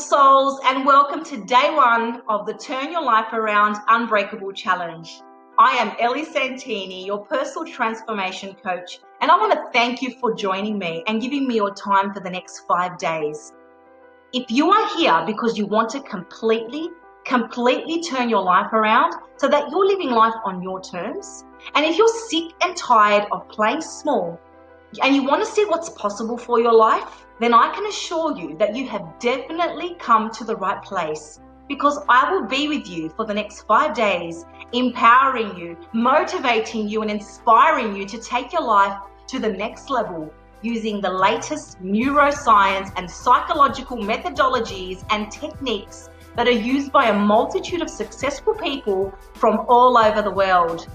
souls, and welcome to day one of the Turn Your Life Around Unbreakable Challenge. I am Ellie Santini, your personal transformation coach, and I want to thank you for joining me and giving me your time for the next 5 days. If you are here because you want to completely turn your life around so that you're living life on your terms, and if you're sick and tired of playing small and you want to see what's possible for your life, then I can assure you that you have definitely come to the right place, because I will be with you for the next 5 days, empowering you, motivating you, and inspiring you to take your life to the next level using the latest neuroscience and psychological methodologies and techniques that are used by a multitude of successful people from all over the world.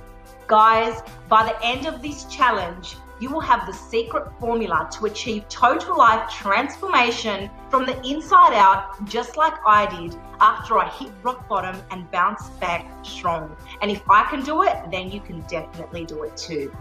Guys, by the end of this challenge, you will have the secret formula to achieve total life transformation from the inside out, just like I did after I hit rock bottom and bounced back strong. And if I can do it, then you can definitely do it too.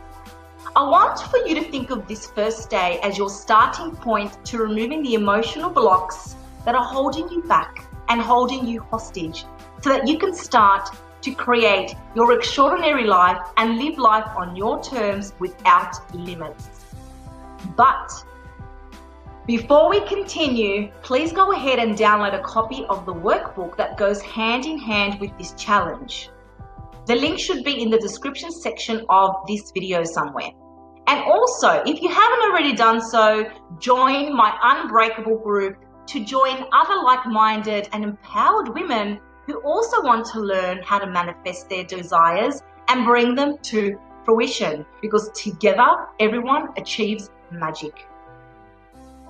I want for you to think of this first day as your starting point to removing the emotional blocks that are holding you back and holding you hostage, so that you can start to create your extraordinary life and live life on your terms without limits. But before we continue, please go ahead and download a copy of the workbook that goes hand in hand with this challenge. The link should be in the description section of this video somewhere. And also, if you haven't already done so, join my Unbreakable group to join other like-minded and empowered women who also want to learn how to manifest their desires and bring them to fruition, because together everyone achieves magic.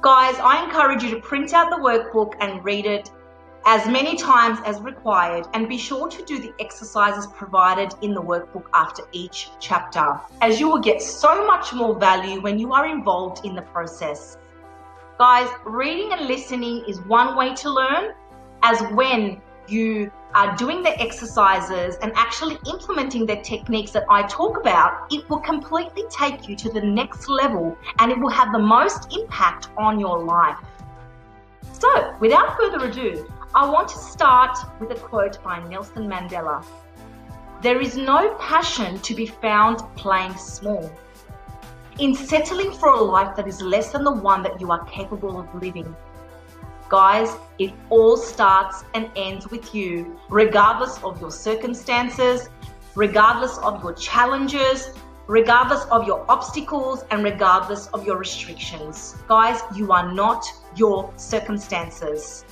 Guys, I encourage you to print out the workbook and read it as many times as required, and be sure to do the exercises provided in the workbook after each chapter, as you will get so much more value when you are involved in the process. Guys, reading and listening is one way to learn, as when you are doing the exercises and actually implementing the techniques that I talk about, it will completely take you to the next level and it will have the most impact on your life. So, without further ado, I want to start with a quote by Nelson Mandela. "There is no passion to be found playing small, in settling for a life that is less than the one that you are capable of living." Guys, it all starts and ends with you, regardless of your circumstances, regardless of your challenges, regardless of your obstacles, and regardless of your restrictions. Guys, you are not your circumstances.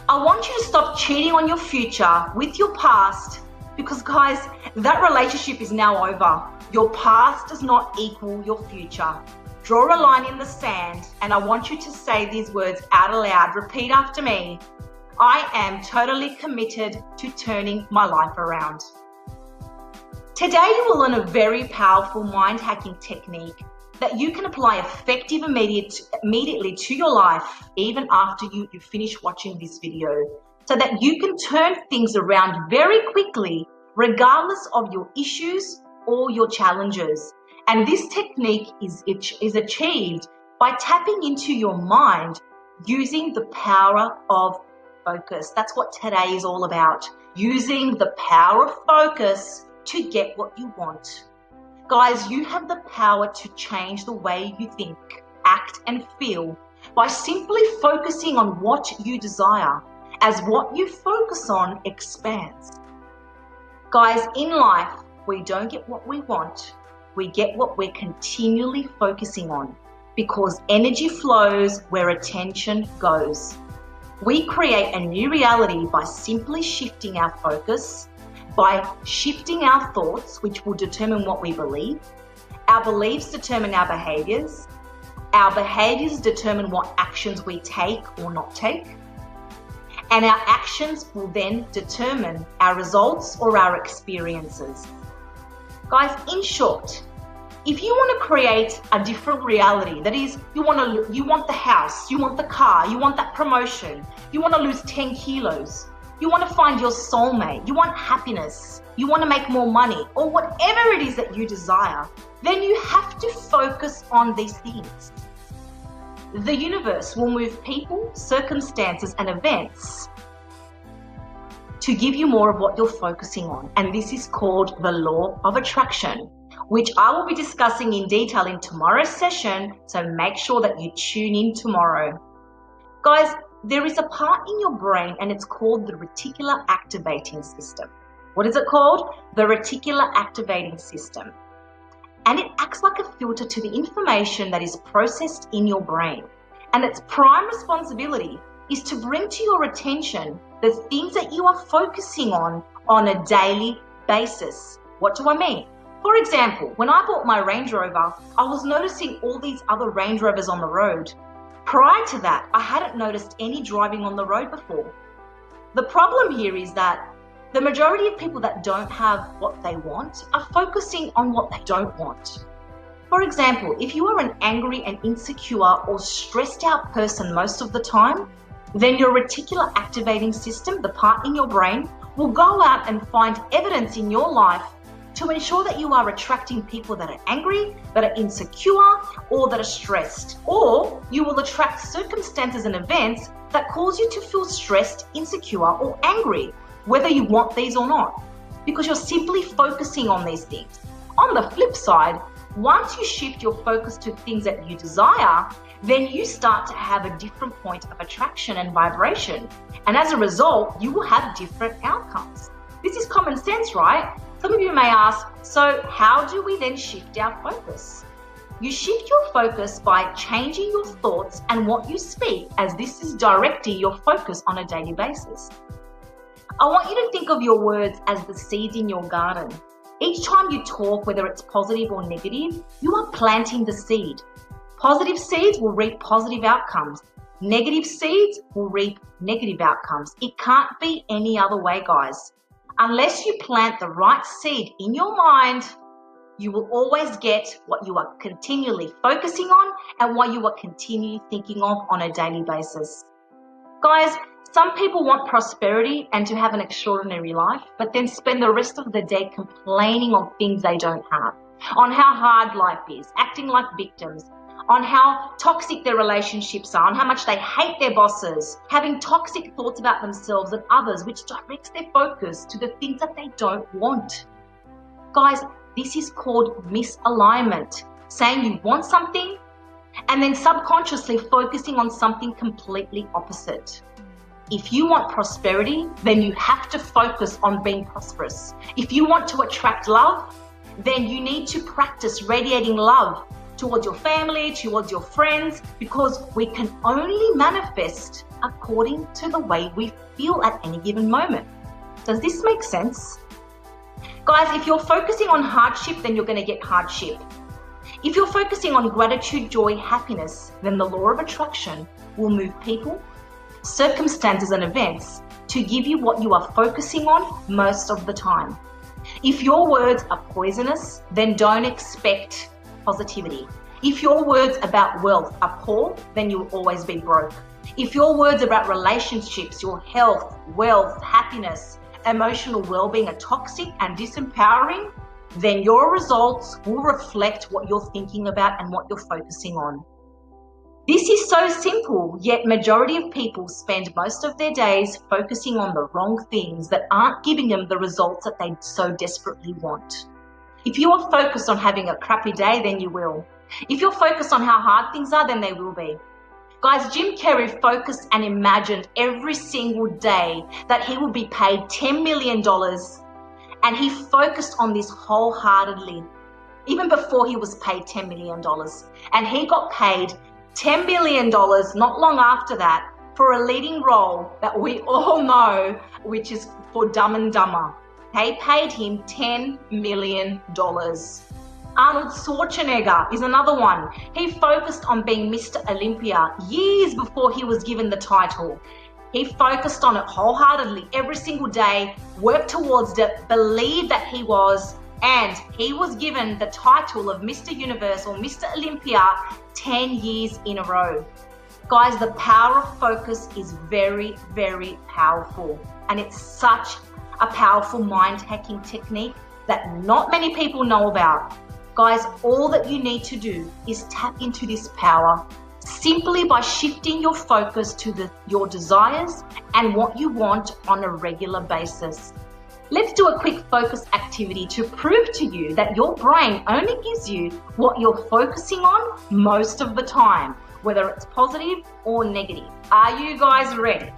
I want you to stop cheating on your future with your past, because guys, that relationship is now over. Your past does not equal your future. Draw a line in the sand, and I want you to say these words out aloud. Repeat after me. I am totally committed to turning my life around. Today you will learn a very powerful mind hacking technique that you can apply effective immediately to your life, even after you finish watching this video, so that you can turn things around very quickly, regardless of your issues or your challenges. And this technique is achieved by tapping into your mind using the power of focus. That's what today is all about, using the power of focus to get what you want. Guys, you have the power to change the way you think, act, and feel by simply focusing on what you desire, as what you focus on expands. Guys, in life, we don't get what we want. We get what we're continually focusing on, because energy flows where attention goes. We create a new reality by simply shifting our focus, by shifting our thoughts, which will determine what we believe. Our beliefs determine our behaviors. Our behaviors determine what actions we take or not take. And our actions will then determine our results or our experiences. Guys, in short, if you want to create a different reality, that is, you want the house, you want the car, you want that promotion, you want to lose 10 kilos, you want to find your soulmate, you want happiness, you want to make more money, or whatever it is that you desire, then you have to focus on these things. The universe will move people, circumstances, and events to give you more of what you're focusing on. And this is called the law of attraction, which I will be discussing in detail in tomorrow's session. So make sure that you tune in tomorrow. Guys, there is a part in your brain and it's called the reticular activating system. What is it called? The reticular activating system. And it acts like a filter to the information that is processed in your brain. And its prime responsibility is to bring to your attention the things that you are focusing on a daily basis. What do I mean? For example, when I bought my Range Rover, I was noticing all these other Range Rovers on the road. Prior to that, I hadn't noticed any driving on the road before. The problem here is that the majority of people that don't have what they want are focusing on what they don't want. For example, if you are an angry and insecure or stressed out person most of the time, then your reticular activating system, the part in your brain, will go out and find evidence in your life to ensure that you are attracting people that are angry, that are insecure, or that are stressed. Or you will attract circumstances and events that cause you to feel stressed, insecure, or angry, whether you want these or not, because you're simply focusing on these things. On the flip side, once you shift your focus to things that you desire, then you start to have a different point of attraction and vibration. And as a result, you will have different outcomes. This is common sense, right? Some of you may ask, so how do we then shift our focus? You shift your focus by changing your thoughts and what you speak, as this is directing your focus on a daily basis. I want you to think of your words as the seeds in your garden. Each time you talk, whether it's positive or negative, you are planting the seed. Positive seeds will reap positive outcomes. Negative seeds will reap negative outcomes. It can't be any other way, guys. Unless you plant the right seed in your mind, you will always get what you are continually focusing on and what you are continually thinking of on a daily basis. Guys, some people want prosperity and to have an extraordinary life, but then spend the rest of the day complaining on things they don't have, on how hard life is, acting like victims, on how toxic their relationships are, on how much they hate their bosses, having toxic thoughts about themselves and others, which directs their focus to the things that they don't want. Guys, this is called misalignment, saying you want something and then subconsciously focusing on something completely opposite. If you want prosperity, then you have to focus on being prosperous. If you want to attract love, then you need to practice radiating love towards your family, towards your friends, because we can only manifest according to the way we feel at any given moment. Does this make sense? Guys, if you're focusing on hardship, then you're going to get hardship. If you're focusing on gratitude, joy, happiness, then the law of attraction will move people, circumstances, and events to give you what you are focusing on most of the time. If your words are poisonous, then don't expect positivity. If your words about wealth are poor, then you will always be broke. If your words about relationships, your health, wealth, happiness, emotional well-being are toxic and disempowering, then your results will reflect what you're thinking about and what you're focusing on. This is so simple, yet majority of people spend most of their days focusing on the wrong things that aren't giving them the results that they so desperately want. If you are focused on having a crappy day, then you will. If you're focused on how hard things are, then they will be. Guys, Jim Carrey focused and imagined every single day that he would be paid $10 million, and he focused on this wholeheartedly, even before he was paid $10 million. And he got paid $10 million not long after that for a leading role that we all know, which is for Dumb and Dumber. They paid him $10 million. Arnold Schwarzenegger is another one. He focused on being Mr. Olympia years before he was given the title. He focused on it wholeheartedly every single day, worked towards it, believed that he was, and he was given the title of Mr. Universe or Mr. Olympia 10 years in a row. Guys, the power of focus is very, very powerful, and it's such a powerful mind-hacking technique that not many people know about. Guys, all that you need to do is tap into this power, simply by shifting your focus to your desires and what you want on a regular basis. Let's do a quick focus activity to prove to you that your brain only gives you what you're focusing on most of the time, whether it's positive or negative. Are you guys ready?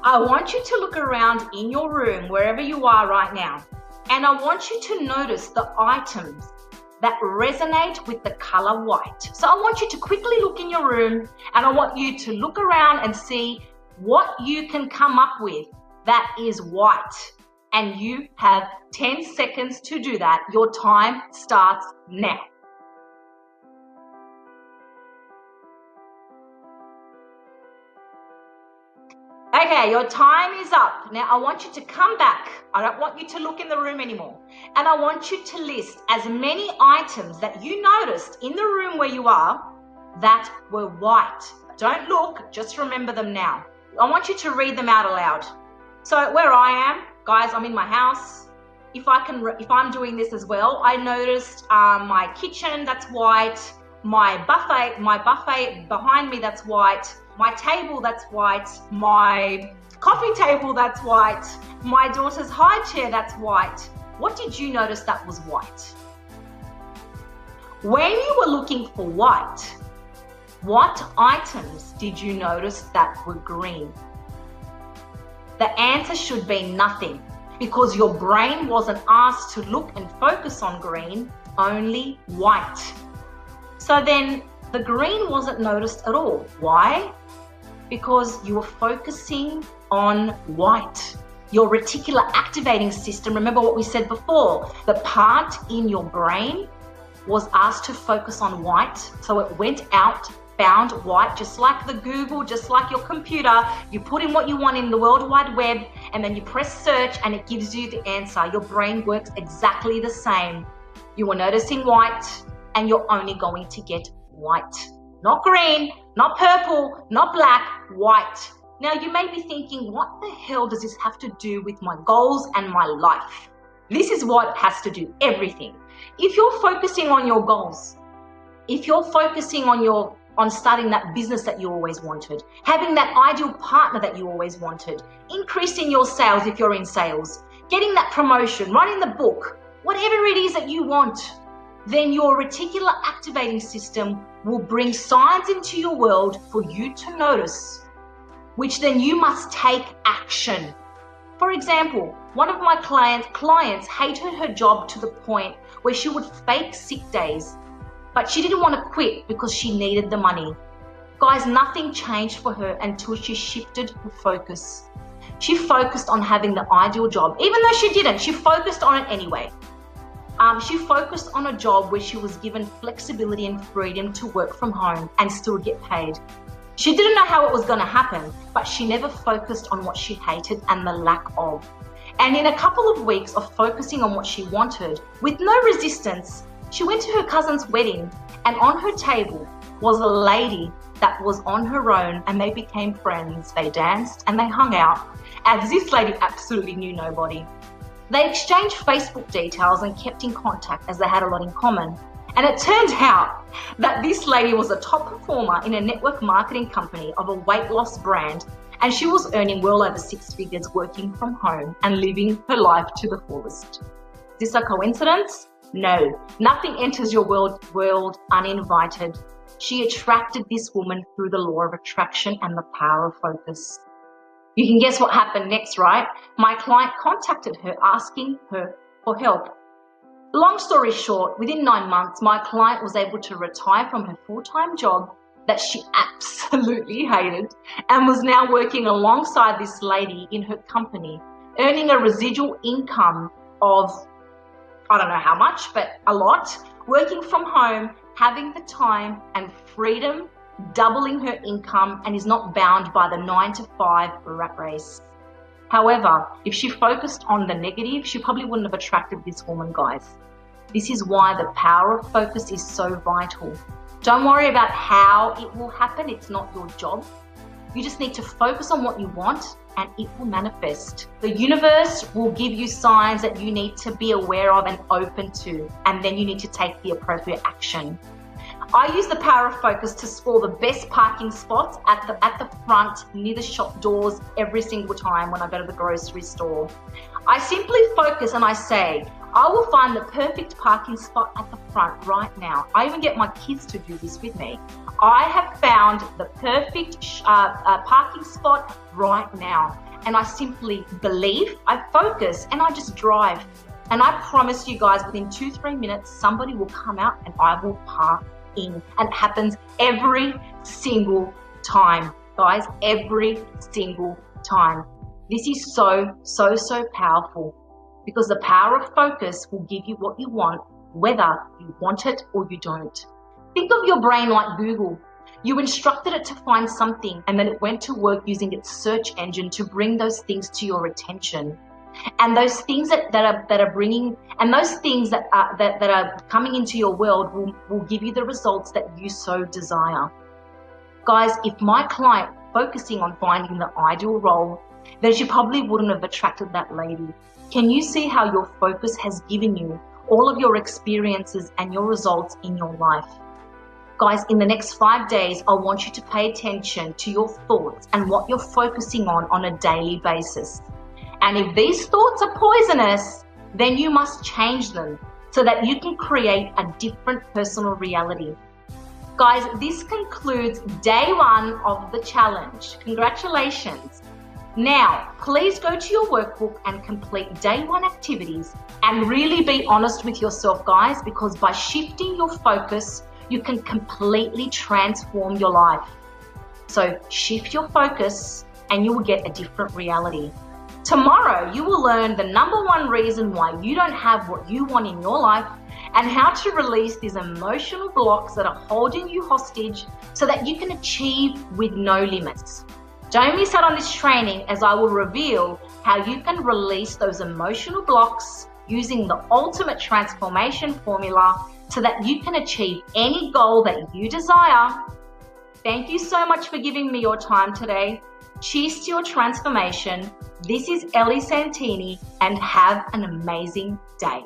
I want you to look around in your room, wherever you are right now, and I want you to notice the items that resonate with the color white. So I want you to quickly look in your room, and I want you to look around and see what you can come up with that is white. And you have 10 seconds to do that. Your time starts now. Okay, your time is up. Now I want you to come back. I don't want you to look in the room anymore. And I want you to list as many items that you noticed in the room where you are that were white. Don't look, just remember them now. I want you to read them out aloud. So where I am, guys, I'm in my house. If I'm doing this as well, I noticed my kitchen, that's white. My buffet behind me, that's white. My table, that's white. My coffee table, that's white. My daughter's high chair, that's white. What did you notice that was white? When you were looking for white, what items did you notice that were green? The answer should be nothing, because your brain wasn't asked to look and focus on green, only white. So then the green wasn't noticed at all. Why? Because you were focusing on white. Your reticular activating system, remember what we said before, the part in your brain was asked to focus on white. So it went out, found white, just like the Google, just like your computer. You put in what you want in the World Wide Web, and then you press search and it gives you the answer. Your brain works exactly the same. You were noticing white, and you're only going to get white. Not green, not purple, not black, white. Now you may be thinking, what the hell does this have to do with my goals and my life? This is what has to do everything. If you're focusing on your goals, if you're focusing on starting that business that you always wanted, having that ideal partner that you always wanted, increasing your sales if you're in sales, getting that promotion, writing the book, whatever it is that you want, then your reticular activating system will bring signs into your world for you to notice, which then you must take action. For example, one of my clients hated her job to the point where she would fake sick days, but she didn't want to quit because she needed the money. Guys, nothing changed for her until she shifted her focus. She focused on having the ideal job. Even though she didn't, she focused on it anyway. She focused on a job where she was given flexibility and freedom to work from home and still get paid. She didn't know how it was going to happen, but she never focused on what she hated and the lack of. And in a couple of weeks of focusing on what she wanted, with no resistance, she went to her cousin's wedding, and on her table was a lady that was on her own, and they became friends. They danced and they hung out, as this lady absolutely knew nobody. They exchanged Facebook details and kept in contact as they had a lot in common. And it turned out that this lady was a top performer in a network marketing company of a weight loss brand, and she was earning well over 6 figures working from home and living her life to the fullest. Is this a coincidence? No, nothing enters your world uninvited. She attracted this woman through the law of attraction and the power of focus. You can guess what happened next, right? My client contacted her asking her for help. Long story short, within 9 months, my client was able to retire from her full-time job that she absolutely hated and was now working alongside this lady in her company, earning a residual income of, I don't know how much, but a lot, working from home, having the time and freedom, doubling her income, and is not bound by the 9-to-5 rat race. However, if she focused on the negative, she probably wouldn't have attracted this woman, guys. This is why the power of focus is so vital. Don't worry about how it will happen. It's not your job. You just need to focus on what you want and it will manifest. The universe will give you signs that you need to be aware of and open to, and then you need to take the appropriate action. I use the power of focus to score the best parking spots at the front near the shop doors every single time when I go to the grocery store. I simply focus and I say, I will find the perfect parking spot at the front right now. I even get my kids to do this with me. I have found the perfect parking spot right now. And I simply believe, I focus, and I just drive. And I promise you guys, within 2-3 minutes, somebody will come out and I will park in. And it happens every single time, guys, every single time. This is so powerful, because the power of focus will give you what you want, whether you want it or you don't. Think of your brain like Google. You instructed it to find something, and then it went to work using its search engine to bring those things to your attention. And those things that are bringing, and those things that are coming into your world will give you the results that you so desire. Guys, if my client focusing on finding the ideal role, then she probably wouldn't have attracted that lady. Can you see how your focus has given you all of your experiences and your results in your life? Guys, in the next 5 days, I want you to pay attention to your thoughts and what you're focusing on a daily basis. And if these thoughts are poisonous, then you must change them so that you can create a different personal reality. Guys, this concludes day 1 of the challenge. Congratulations. Now, please go to your workbook and complete day 1 activities, and really be honest with yourself, guys, because by shifting your focus, you can completely transform your life. So shift your focus and you will get a different reality. Tomorrow, you will learn the #1 reason why you don't have what you want in your life, and how to release these emotional blocks that are holding you hostage so that you can achieve with no limits. Don't miss out on this training, as I will reveal how you can release those emotional blocks using the ultimate transformation formula so that you can achieve any goal that you desire. Thank you so much for giving me your time today. Cheers to your transformation. This is Ellie Santini, and have an amazing day.